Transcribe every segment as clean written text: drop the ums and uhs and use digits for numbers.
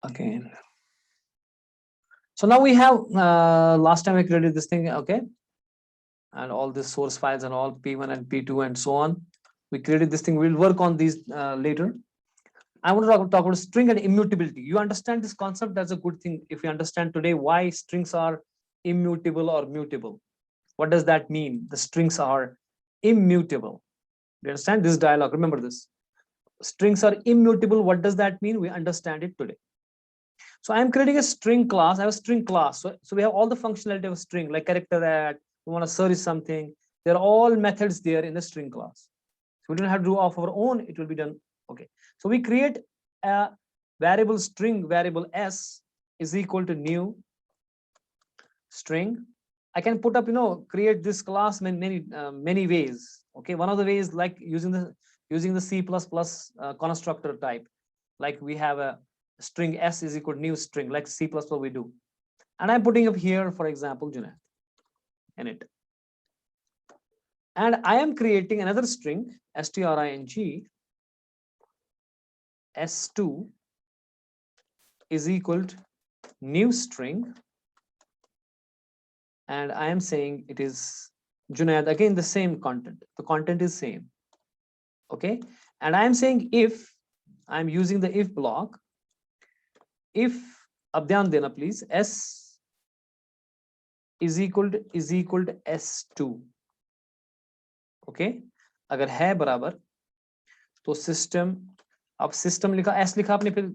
again. So now we have last time I created this thing, okay, and all the source files and all P1 and P2 and so on. We created this thing. We'll work on these later. I want to talk about string and immutability. You understand this concept? That's a good thing. If you understand today why strings are immutable or mutable, what does that mean? The strings are immutable. You understand this dialogue? Remember this. Strings are immutable. What does that mean? We understand it today. So I'm creating a string class. I have a string class. So we have all the functionality of a string, like character add. We want to search something. There are all methods there in the string class. So we don't have to do off our own. It will be done. Okay. So we create a variable string, variable s is equal to new string. I can put up, create this class many ways. Okay. One of the ways, like using the C++ constructor type, like we have a string s is equal to new string, like C++ we do. And I'm putting up here, for example, Junaid in it. And I am creating another string, string s2 is equal to new string. And I am saying it is Junaid, again the same content. The content is same. Okay. And I am saying if I'm using the if block, if ab dhyan dena please, s is equal to s2. Okay. अगर है बराबर तो system, अब system लिखा S लिखा आपने, फिर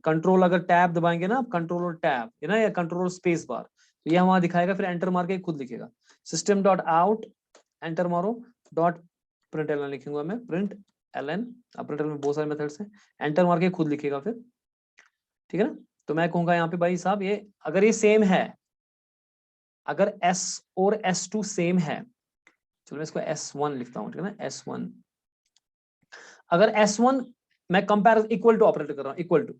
control अगर टैब दबाएंगे ना, कंट्रोल और टैब है ना, या कंट्रोल स्पेस बार, तो ये वहां दिखाएगा, फिर एंटर मार के खुद लिखेगा सिस्टम डॉट आउट, एंटर मारो डॉट प्रिंट एलन लिखूंगा मैं, प्रिंट एलन। अब प्रिंट एलन में बहुत सारे मेथड्स हैं, एंटर मार के खुद लिखेगा फिर, ठीक है ना। तो मैं कहूंगा यहाँ पे भाई साहब ये अगर ये सेम है, अगर s और s2 सेम है, चलो मैं इसको s1 लिखता हूँ, ठीक है ना, s1। अगर s1 मैं कंपेयर इक्वल टू ऑपरेट कर रहा हूँ, इक्वल टू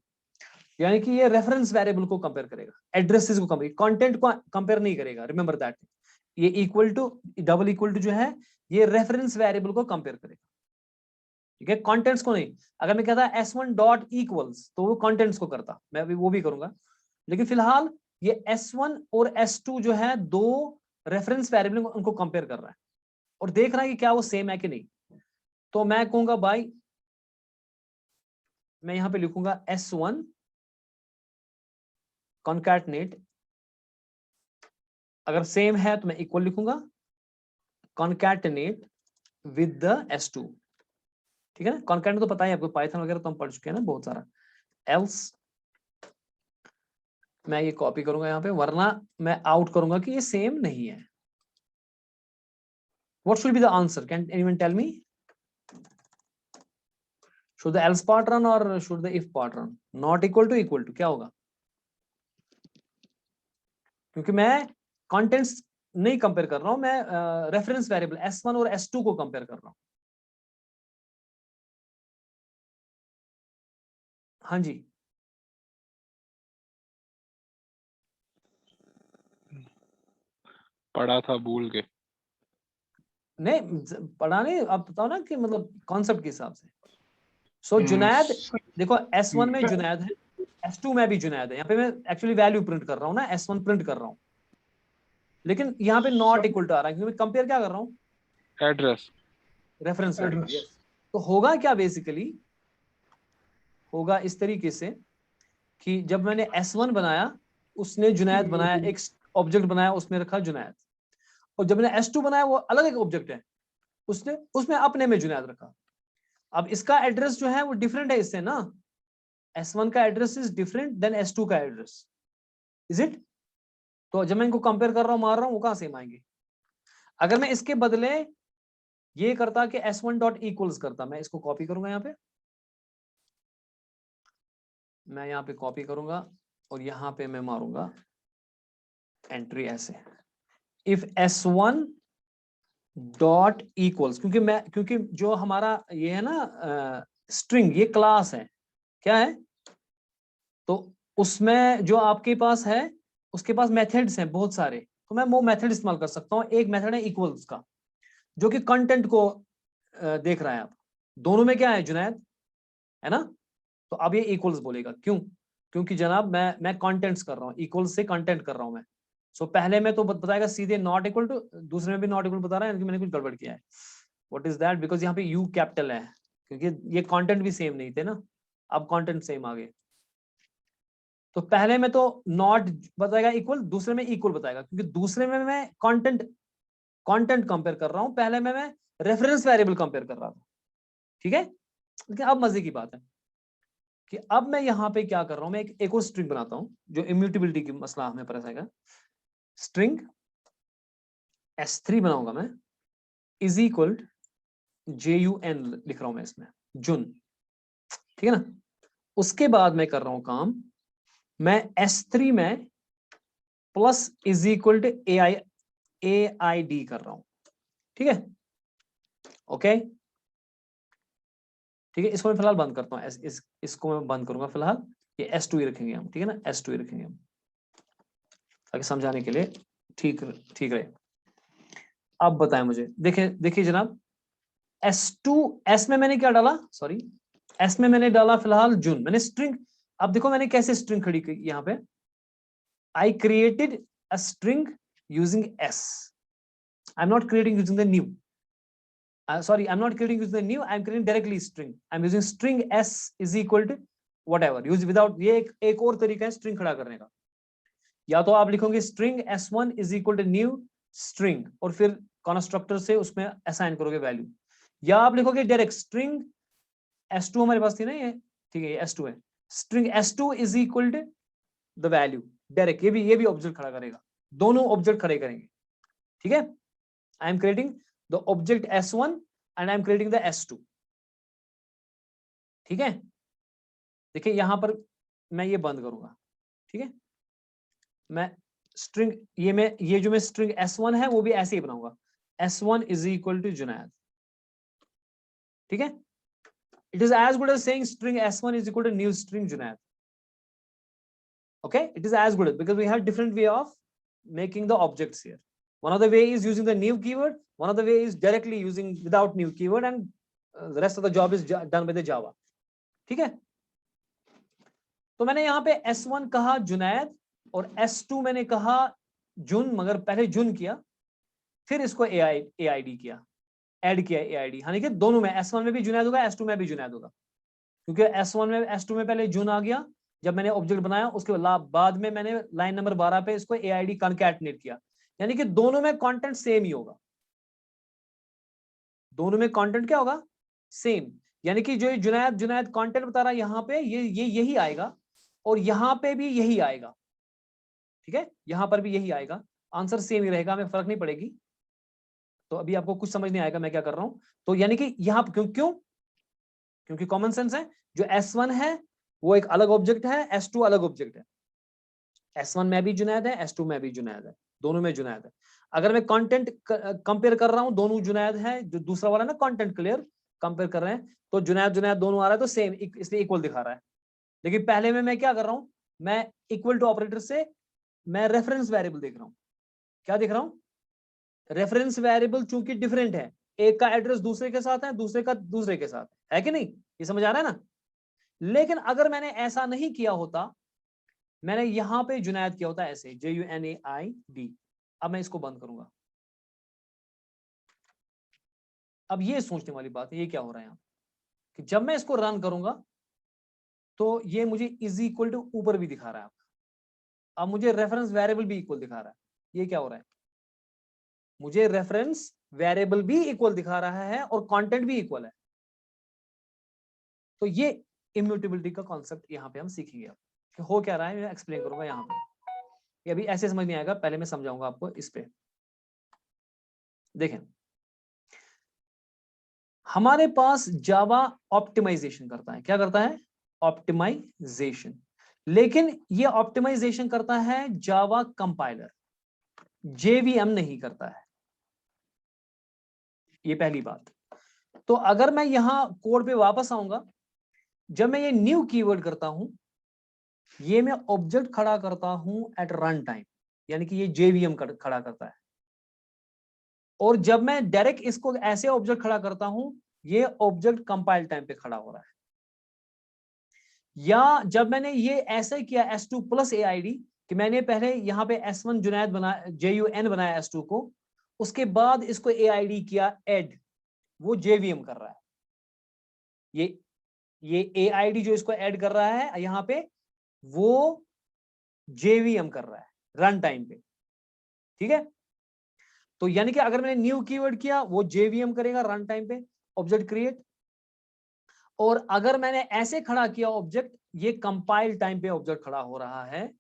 यानी कि ये रेफरेंस वेरिएबल को कंपेयर करेगा, एड्रेसेस को कंपेयर, कंटेंट को कंपेयर नहीं करेगा, रिमेंबर दैट। ये equal to, double equal to जो है ये रेफरेंस वेरिएबल को कंपेयर करेगा, ठीक है, कंटेंट्स को नहीं। अगर मैं कहता s1 डॉट इक्वल्स तो वो कंटेंट्स को करता, मैं भी वो भी करूंगा, लेकिन फिलहाल ये s1 और s2 जो है दो रेफरेंस वेरिएबल उनको कंपेयर कर रहा है और देख रहा है कि क्या वो सेम है कि नहीं। तो मैं कहूंगा भाई, मैं यहां पे लिखूंगा s1 कॉन्कैटनेट, अगर सेम है तो मैं इक्वल लिखूंगा, कॉन्कैटनेट विद द s2, ठीक है ना। कॉन्कैटनेट तो पता है आपको, पाइथन वगैरह तो हम पढ़ चुके हैं ना बहुत सारा। एल्स मैं ये कॉपी करूंगा यहाँ पे, वरना मैं आउट करूंगा कि ये सेम नहीं है। What should be the answer, can anyone tell me? Should the else part run और should the if part run? Not equal to क्या होगा? क्योंकि मैं कंटेंट्स नहीं कंपेयर कर रहा हूं, मैं रेफरेंस वेरिएबल s1 और s2 को कंपेयर कर रहा हूं। हाँ जी, पढ़ा था भूल के। नहीं पढ़ा नहीं, आप बताओ ना कि मतलब कॉन्सेप्ट के हिसाब से। सो जुनैद, देखो s1 में जुनैद है, s2 में भी जुनैद है। यहाँ पे मैं एक्चुअली वैल्यू प्रिंट कर रहा हूँ ना, s1 प्रिंट कर रहा हूँ, लेकिन यहाँ पे नॉट इक्वल टू आ रहा है क्योंकि मैं कंपेयर क्या कर रहा हूँ, एड्रेस, रेफरेंस वेरिएबल। यस, तो होगा क्या बेसिकली, होगा इस तरीके से कि जब मैंने s1 बनाया, उसने जुनैद बनाया, एक ऑब्जेक्ट बनाया, उसमें रखा जुनैद, और जब मैंने s2 बनाया वो अलग एक ऑब्जेक्ट है, उसने उसमें अपने में जुनैद रखा। अब इसका एड्रेस जो है वो डिफरेंट है इससे ना, s1 का address is different then s2 का एड्रेस, इज इट? तो जब मैं इनको कंपेयर कर रहा हूँ, मार रहा हूँ, वो कहां सेम आएंगे? अगर मैं इसके बदले ये करता कि s1 डॉट इक्वल्स करता, मैं इसको कॉपी करूंगा यहाँ पे, मैं यहाँ पे कॉपी करूंगा और यहाँ पे मैं मारूंगा एंट्री ऐसे, इफ s1 डॉट इक्वल्स, क्योंकि जो हमारा ये है ना स्ट्रिंग, ये क्लास है, क्या है, तो उसमें जो आपके पास है उसके पास मेथड्स हैं बहुत सारे, तो मैं वो मेथड इस्तेमाल कर सकता हूँ। एक मेथड है इक्वल्स का, जो कि कंटेंट को देख रहा है। आप दोनों में क्या है जुनैद, है ना, तो अब ये इक्वल्स बोलेगा, क्यों? क्योंकि जनाब मैं कंटेंट्स कर रहा हूँ, इक्वल से कंटेंट कर रहा हूँ मैं। सो पहले में तो बताएगा सीधे नॉट इक्वल टू, दूसरे में भी नॉट इक्वल बता रहा है, मैंने कुछ गड़बड़ किया है। What is that? बिकॉज यहाँ पे यू कैपिटल है, क्योंकि ये कंटेंट भी सेम नहीं थे ना, अब कंटेंट सेम आ गए। तो पहले में तो नॉट बताएगा इक्वल, दूसरे में इक्वल बताएगा, क्योंकि दूसरे में मैं कंटेंट कंपेयर कर रहा हूं, पहले में मैं रेफरेंस वेरिएबल कंपेयर कर रहा था। ठीक है, लेकिन अब मजे की बात है कि अब मैं यहाँ पे क्या कर रहा हूं, मैं एक और स्ट्रिंग बनाता हूं, जो इम्यूटेबिलिटी की मसला हमें पता है। स्ट्रिंग S3 बनाऊंगा मैं, इज इक्वल JUN लिख रहा हूं मैं इसमें, जुन। ठीक है ना। उसके बाद मैं कर रहा हूं काम, मैं S3 में plus is equal to AID कर रहा हूं। ठीक है, ओके। ठीक है, इसको मैं फिलहाल बंद करता हूँ, इसको मैं बंद करूंगा फिलहाल। ये S2 ही रखेंगे हम, ठीक है ना, S2 ही रखेंगे हम, ताकि समझाने के लिए ठीक ठीक रहे। अब बताएं मुझे, देखिए जनाब, S में मैंने क्या डाला, सॉरी, S में मैंने डाला फिलहाल जून, मैंने स्ट्रिंग। अब देखो मैंने कैसे स्ट्रिंग खड़ी की यहाँ पे, I created a string using S, I am not creating using the new, sorry, I'm not creating using the new, I'm creating directly string, I'm using string S is equal to whatever, use without, ये एक और तरीका है string खड़ा करने का। या तो आप लिखोगे string S1 is equal to new string और फिर कंस्ट्रक्टर से उसमें असाइन करोगे वैल्यू, या आप लिखोगे डायरेक्ट string S2, हमारे पास थी ना ये, ठीक है, ये S2 है, string S2 is equal to the value, direct ये भी ऑब्जेक्ट खड़ा करेगा, दोनों ऑब्जेक्ट खड़े करेंगे। ठीक है, I am creating the object S1 and I am creating the S2। ठीक है, देखिए यहां पर मैं ये बंद करूंगा। ठीक है, मैं स्ट्रिंग ये जो मैं स्ट्रिंग S1 है वो भी ऐसे ही बनाऊंगा, S1 is equal to Junaid. ठीक है, it is as good as saying string S1 is equal to new string Junaid. okay, it is as good because we have different way of making the objects here. One of the way is using the new keyword, one of the way is directly using without new keyword, and the rest of the job is done by the Java। ठीक है, तो मैंने यहाँ पे S1 कहा जुनैद और S2 मैंने कहा जुन, मगर पहले जुन किया, फिर इसको AID किया, ऐड किया AID, यानी कि दोनों में S1 में भी जुनैद होगा, S2 में भी जुनैद होगा, क्योंकि S1 में S2 में पहले जुन आ गया जब मैंने ऑब्जेक्ट बनाया, उसके बाद में मैंने लाइन नंबर 12 पे इसको AID कॉन्कैटिनेट किया, यानी कि दोनों में कंटेंट सेम ही होगा, दोनों में कंटेंट क्या होगा, सेम। यानी कि जो जुनैद कंटेंट बता रहा है यहाँ पे, ये यही आएगा और यहाँ पे भी यही आएगा। ठीक है, यहां पर भी यही आएगा, आंसर सेम ही रहेगा, हमें फर्क नहीं पड़ेगी। तो अभी आपको कुछ समझ नहीं आएगा मैं क्या कर रहा हूं, तो यानी कि यहाँ क्योंकि कॉमन सेंस है, जो S1 है वो एक अलग ऑब्जेक्ट है, S2 अलग ऑब्जेक्ट है, S1 में भी जुनैद है, S2 में भी जुनैद है, दोनों में जुनैद है। अगर मैं कंटेंट कंपेयर कर रहा हूं, दोनों जुनैद है, जो दूसरा वाला ना कंटेंट क्लियर कंपेयर कर रहे हैं, तो जुनैद दोनों आ रहा है, तो सेम इसलिए इक्वल दिखा रहा है। लेकिन पहले में मैं क्या कर रहा हूं, मैं इक्वल टू ऑपरेटर से मैं रेफरेंस वेरिएबल देख रहा हूं, क्या देख रहा हूं, रेफरेंस वेरिएबल चूंकि डिफरेंट है, एक का एड्रेस दूसरे के साथ है, दूसरे का दूसरे के साथ है कि नहीं, ये समझ आ रहा है ना। लेकिन अगर मैंने ऐसा नहीं किया होता, मैंने यहां पे जुनैद किया होता ऐसे JUNAID। अब मैं इसको बंद करूंगा। अब ये सोचने वाली बात है, ये क्या हो रहा है यहाँ कि जब मैं इसको रन करूंगा तो ये मुझे इज इक्वल टू ऊपर भी दिखा रहा है, अब मुझे रेफरेंस वेरिएबल भी इक्वल दिखा रहा है, ये क्या हो रहा है, मुझे रेफरेंस वेरिएबल भी इक्वल दिखा रहा है और कंटेंट भी इक्वल है। तो ये इम्यूटेबिलिटी का कॉन्सेप्ट यहाँ पे हम सीखेंगे। अब कि हो क्या रहा है मैं एक्सप्लेन करूंगा यहाँ पे, ये अभी ऐसे समझ नहीं आएगा, पहले मैं समझाऊंगा आपको इस पे। देखें, हमारे पास जावा ऑप्टिमाइजेशन करता है, क्या करता है, ऑप्टिमाइजेशन, लेकिन ये ऑप्टिमाइजेशन करता है जावा कंपाइलर, JVM नहीं करता है, ये पहली बात। तो अगर मैं यहां कोड पे वापस आऊंगा, जब मैं ये न्यू कीवर्ड करता हूं, ये मैं ऑब्जेक्ट खड़ा करता हूं एट रन टाइम, यानी कि ये JVM खड़ा करता है, और जब मैं डायरेक्ट इसको ऐसे ऑब्जेक्ट खड़ा करता हूं, ये ऑब्जेक्ट कंपाइल टाइम पे खड़ा हो रहा है। या जब मैंने ये ऐसे किया S2 प्लस AID कि मैंने पहले यहाँ पे S1 जुनैद बना JUN बनाया S2 को, उसके बाद इसको AID किया ऐड, वो JVM कर रहा है। ये AID जो इसको ऐड कर रहा है यहाँ पे, वो JVM कर रहा है रन टाइम पे, ठीक है। तो यानी कि अगर मैंने न्यू कीवर्ड किया वो JVM करेगा रन टाइम पे ऑब्जेक्ट क्रिएट, और अगर मैंने ऐसे खड़ा किया ऑब्जेक्ट, ये कंपाइल टाइम पे ऑब्जेक्ट खड़ा हो रहा है,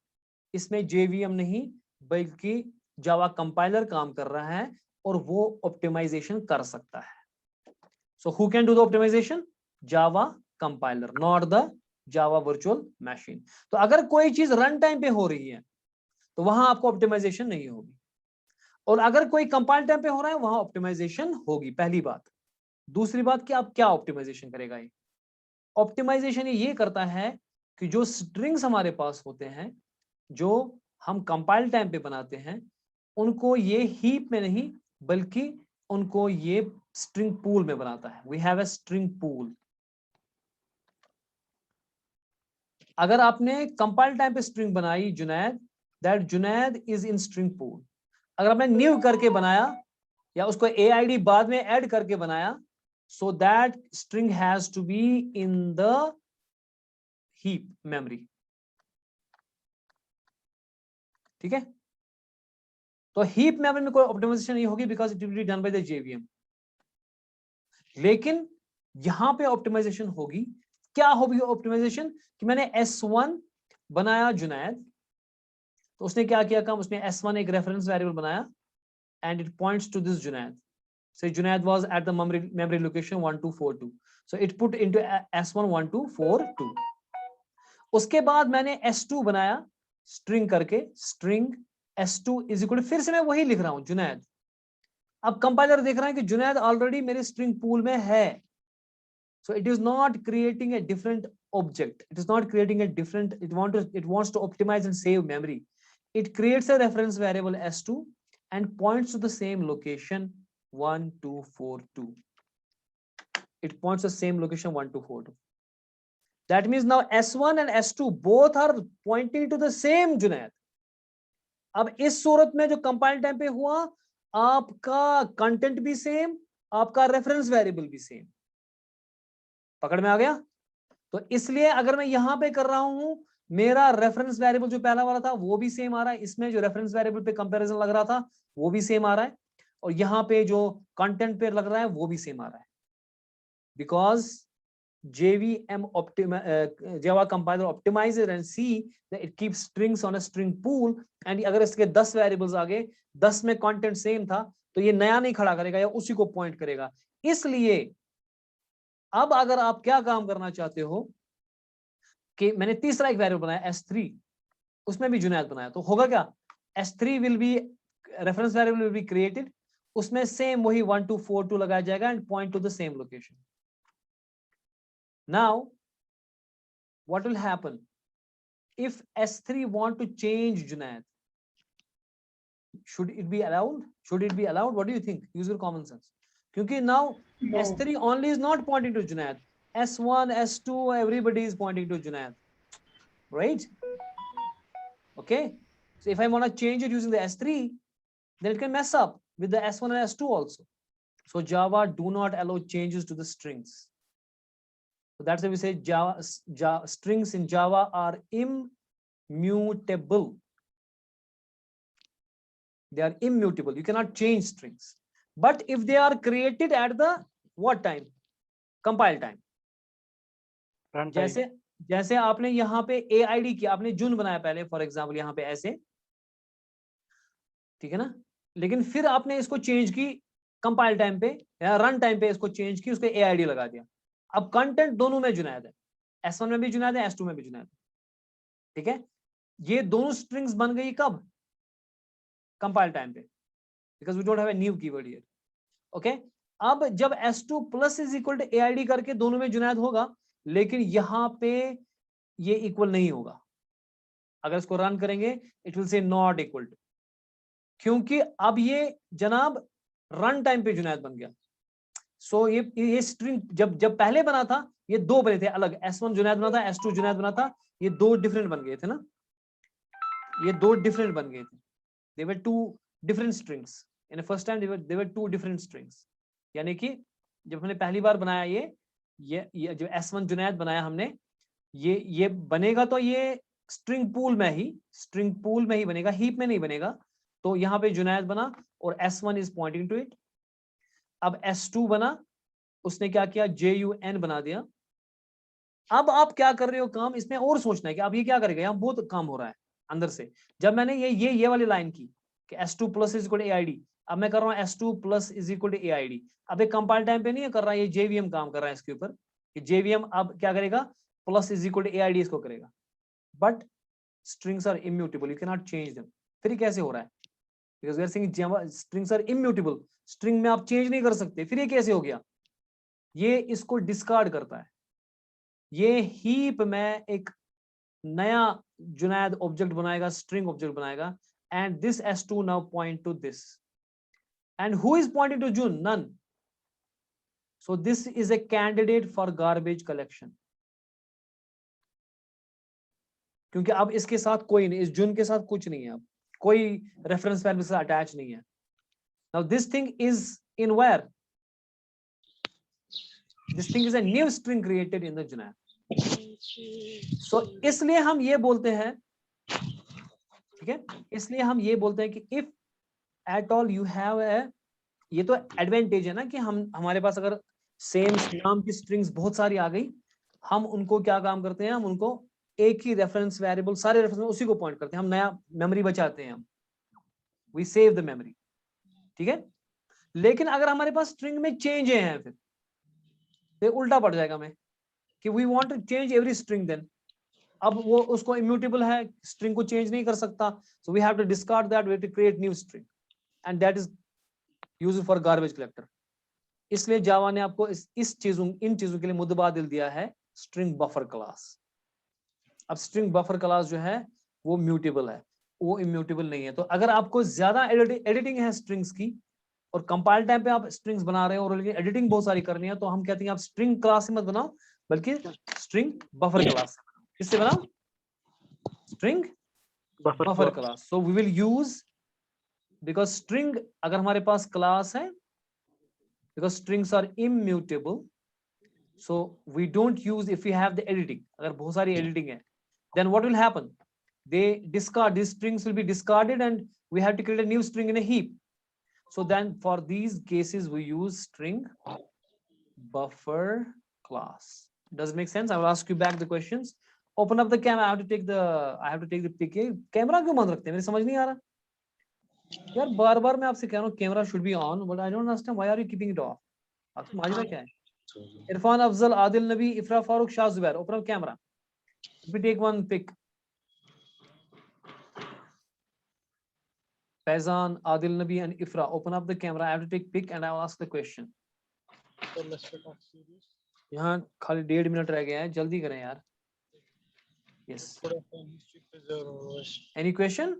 इसमें JVM नहीं बल्कि जावा कंपाइलर काम कर रहा है और वो ऑप्टिमाइजेशन कर सकता है। So who can do the optimisation? Java compiler, not the Java virtual machine. तो अगर कोई चीज रन टाइम पे हो रही है तो वहां आपको ऑप्टिमाइजेशन नहीं होगी, और अगर कोई कंपाइल टाइम पे हो रहा है वहां ऑप्टिमाइजेशन होगी, पहली बात। दूसरी बात कि आप क्या ऑप्टिमाइजेशन करेगा ये? ऑप्टिमाइजेशन ये करता है कि जो स्ट्रिंग्स हमारे पास होते हैं, जो हम कंपाइल टाइम पे बनाते हैं, उनको ये हीप में नहीं बल्कि उनको ये स्ट्रिंग पूल में बनाता है। We have a string pool. अगर आपने कंपाइल टाइम पे स्ट्रिंग बनाई Junaid, that Junaid is in string pool. अगर आपने न्यू करके बनाया या उसको AID बाद में ऐड करके बनाया, so that string has to be in the heap memory, ठीक है। तो हीप मेमोरी में कोई ऑप्टिमाइजेशन नहीं होगी because it will be done by the JVM। लेकिन यहां पे ऑप्टिमाइजेशन होगी। क्या होगी ऑप्टिमाइजेशन? कि मैंने S1 बनाया जुनैद, तो उसने क्या किया काम, उसने S1 एक रेफरेंस वेरिएबल बनाया and it points to this Junaid. So Junaid was at the memory location 1242. So it put into S1 1242. उसके बाद मैंने S2 बनाया स्ट्रिंग करके, स्ट्रिंग S2 इज इक्वल, फिर से मैं वही लिख रहा हूं जुनैद। अब कंपाइलर देख रहा है कि जुनैद ऑलरेडी मेरे स्ट्रिंग पूल में है, so it is not creating a different object, it is not creating a different, it wants to optimize and save memory. It creates a reference variable S2 and points to the same location 1242. It points to the same location 1242. That means now S1 and S2 both are pointing to the same Junaid. अब इस सूरत में जो compile time पे हुआ, आपका content भी same, आपका reference variable भी सेम। पकड़ में आ गया? तो इसलिए अगर मैं यहां पे कर रहा हूं, मेरा रेफरेंस वेरिएबल जो पहला वाला था वो भी सेम आ रहा है, इसमें जो रेफरेंस वेरिएबल पे कंपैरिजन लग रहा था वो भी सेम आ रहा है, और यहां पे जो कंटेंट पे लग रहा है वो भी सेम आ रहा है। Because JVM Java compiler optimizes and see that it keeps strings on a string pool, and अगर इसके 10 वेरिएबल्स आगे 10 में कंटेंट सेम था तो ये नया नहीं खड़ा करेगा या उसी को पॉइंट करेगा। इसलिए अब अगर आप क्या काम करना चाहते हो कि मैंने तीसरा एक वेरिएबल बनाया S3, उसमें भी जुनैद बनाया, तो होगा क्या, S3 will be reference variable will be created, उसमें सेम वही 1242 लगाया जाएगा and point two the same location. Now, what will happen if S3 want to change Junaid? Should it be allowed? Should it be allowed? What do you think? Use your common sense. Because now no. S3 only is not pointing to Junaid. S1, S2, everybody is pointing to Junaid, right? Okay. So if I want to change it using the S3, then it can mess up with the S1 and S2 also. So Java do not allow changes to the strings. So that's why we say strings in Java are immutable. They are immutable. You cannot change strings. But if they are created at the what time? Compile time. जैसे आपने यहाँ पे AID किया, आपने जून बनाया पहले for example यहाँ पे ऐसे, ठीक है ना, लेकिन फिर आपने इसको चेंज की कंपाइल टाइम पे या रन टाइम पे, इसको चेंज की, उसको AID लगा दिया। अब कंटेंट दोनों में जुनैद है, S1 में भी जुनैद है, S2 में भी जुनैद है, ठीक है। ये दोनों स्ट्रिंग्स बन गई कब? कंपाइल टाइम पे, because we don't have a new keyword here. Okay, अब जब S2 plus is equal to AID करके दोनों में जुनैद होगा, लेकिन यहां पे ये इक्वल नहीं होगा। अगर इसको रन करेंगे it will say not equal to, क्योंकि अब ये जनाब रन टाइम पे जुनैद बन गया। सो ये स्ट्रिंग जब पहले बना था ये दो बने थे अलग, S1 जुनैद बना था, S2 जुनैद बना था, ये दो डिफरेंट बन गए थे ना, ये दो डिफरेंट बन गए थे। They were two different strings in first time, they were two different strings. यानी कि जब हमने पहली बार बनाया ये जो S1 जुनैद बनाया हमने, ये बनेगा तो ये स्ट्रिंग पूल में ही बनेगा, हीप में नहीं बनेगा। तो यहाँ पे जुनैद बना और S1 is pointing to it. अब S2 बना, उसने क्या किया, JUN बना दिया। अब आप क्या कर रहे हो काम, इसमें और सोचना है कि अब ये क्या करेगा, यहाँ बहुत काम हो रहा है अंदर से। जब मैंने ये वाली लाइन की कि S2 plus is equal to AID, अब मैं कर रहा हूँ S2 plus is equal to AID। अब एक कंपाइल टाइम पे नहीं है कर रहा है, ये JVM काम कर रहा है इसके ऊपर, कि JVM अब क्या करेगा, plus is equal to AID इसको करेगा। But strings are immutable, you can not change them. फिर कैसे हो रहा है, because we are saying strings are immutable, string में आप चेंज नहीं कर सकते। फिर ये कैसे हो गया, ये इसको डिस्कार्ड करता है। ये हीप में एक नया जुनैद ऑब्जेक्ट बनाएगा, स्ट्रिंग ऑब्जेक्ट बनाएगा, and this S2 now point to this, and who is pointing to June, none. So this is a candidate for garbage collection, क्योंकि अब इसके साथ कोई नहीं, इस जून के साथ कुछ नहीं है, अब कोई रेफरेंस वैल्यू से अटैच नहीं है। Now this thing is in where, this thing is a new string created in the जुनैद। सो इसलिए हम ये बोलते हैं, ठीक है, इसलिए हम ये बोलते हैं कि if at all you have a, ये तो एडवांटेज है ना कि हमारे पास अगर सेम नाम की स्ट्रिंग्स बहुत सारी आ गई, हम उनको क्या काम करते हैं, हम उनको एक ही रेफरेंस वेरिएबल, सारे रेफरेंस उसी को पॉइंट करते हैं, हम नया मेमोरी बचाते हैं, हम वी सेव द मेमोरी, ठीक है। लेकिन अगर हमारे पास स्ट्रिंग में चेंज हैं, फिर उल्टा पड़ जाएगा हमें कि we want to change every string, then अब वो उसको इम्यूटेबल है, स्ट्रिंग को चेंज नहीं कर सकता, so we have to discard that, we have to create new string, and that is used for garbage collector. इसलिए जावा ने आपको इन चीजों के लिए मुतबादिल दिया है स्ट्रिंग बफर क्लास। अब स्ट्रिंग बफर क्लास जो है वो म्यूटेबल है, वो इम्यूटेबल नहीं है। तो अगर आपको ज्यादा एडिटिंग है स्ट्रिंग्स की, और कंपाइल टाइम पे आप स्ट्रिंग्स बना रहे हो और एडिटिंग बहुत सारी करनी है, तो हम कहते हैं आप स्ट्रिंग क्लास से मत बनाओ, बल्कि स्ट्रिंग बफर क्लास से बनाओ। किससे बनाओ, string buffer class. So we will use, because string अगर हमारे पास क्लास है, because strings are immutable, so we don't use if we have the editing, agar bahut sari editing hai, then what will happen, they discard, these strings will be discarded and we have to create a new string in a heap. So then for these cases we use string buffer class. Does it make sense? I will ask you back the questions. Open up the camera, I have to take the pic. Camera क्यों बंद रखते हैं, मेरी समझ नहीं आ रहा यार, बार बार मैं आपसे कह रहा हूँ camera should be on, but I don't understand why are you keeping it off. आपसे माजरा क्या है? Irfan Afzal, Adil Nabi, Ifra Farooq, Shah Zubair, open up camera, we take one pic. Faizan, Adil Nabi and Ifra, open up the camera, I have to take pic and I will ask the question. यहाँ खाली 1.5 minute रह गया है, जल्दी करें यार। Yes. Any question?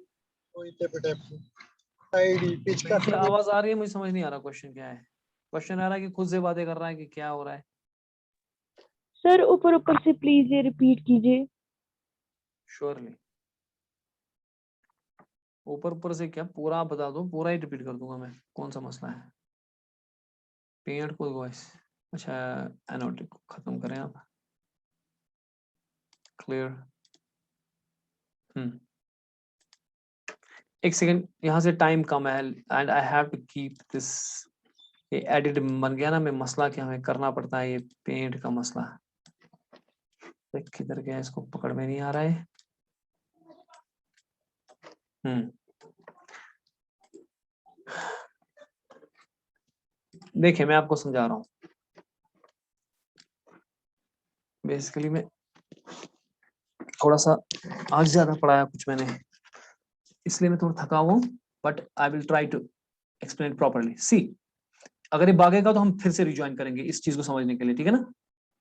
आवाज आ रही है, मुझे समझ नहीं आ रहा क्वेश्चन क्या है। क्वेश्चन आ रहा है कि खुद से बातें कर रहा है कि क्या हो रहा है? सर ऊपर ऊपर से प्लीज ये रिपीट कीजिए। श्योरली, ऊपर ऊपर से क्या, पूरा आप बता दो, पूरा ही रिपीट कर दूंगा मैं, कौन सा मसला है। पेड़ को वॉइस, अच्छा एनोटेक को खत्म करें आप, क्लियर। एक सेकंड, यहाँ से टाइम कम है and I have to keep this, ये एडिट बन गया ना, मैं मसला क्या हमें करना पड़ता है, ये पेंट का मसला है। किधर गया, इसको पकड़ में नहीं आ रहा है। देखिए मैं आपको समझा रहा हूँ, बेसिकली मैं थोड़ा सा आज ज्यादा पढ़ाया कुछ मैंने, इसलिए मैं थोड़ा थका हुआ हूँ, but I will try to explain properly. See, अगर ये भागेगा तो हम फिर से रिज्वाइन करेंगे इस चीज को समझने के लिए, ठीक है ना।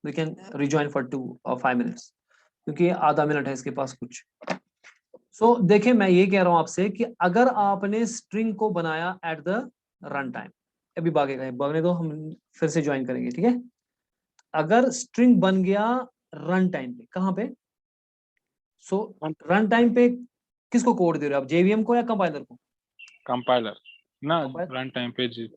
We can rejoin for 2 or 5 minutes, क्योंकि आधा मिनट है इसके पास कुछ। सो देखिए मैं ये कह रहा हूं आपसे कि अगर आपने स्ट्रिंग को बनाया एट द रन टाइम, अभी भागेगा, ये भागने दो, हम फिर से ज्वाइन करेंगे, ठीक है। अगर स्ट्रिंग बन गया रन टाइम पे, कहाँ पे, सो रन टाइम पे किसको कोड दे रहे हो आप, जेवीएम को या कंपाइलर को? कंपाइलर ना, Compiler? रन टाइम पे जी